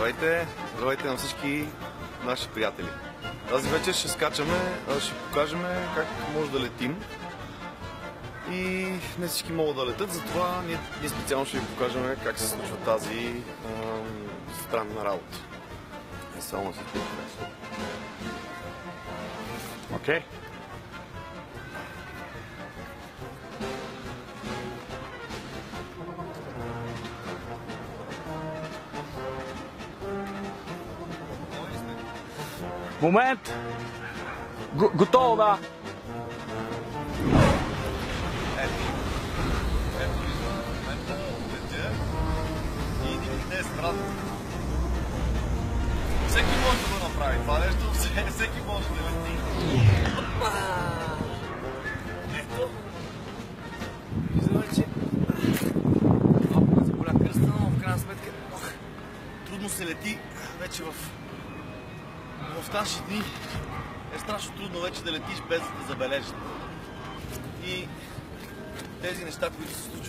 Здравейте! Здравейте на всички наши приятели. Тази вечер ще скачаме, ще покажем как може да летим. И не всички могат да летят, затова ние специално ще ви покажем как се случва тази странна работа. И само си интересно. Окей. Момент! Готово, да! Ето виждам, в момента летя и не е странно. Всеки може да го направи това нещо, всеки може да лети. Ето. Виждаме, че малко заболя кръста, но в крайна сметка трудно се лети вече в наши дни. Е страшно трудно вече да летиш без да те забележат. И тези неща, които се случват...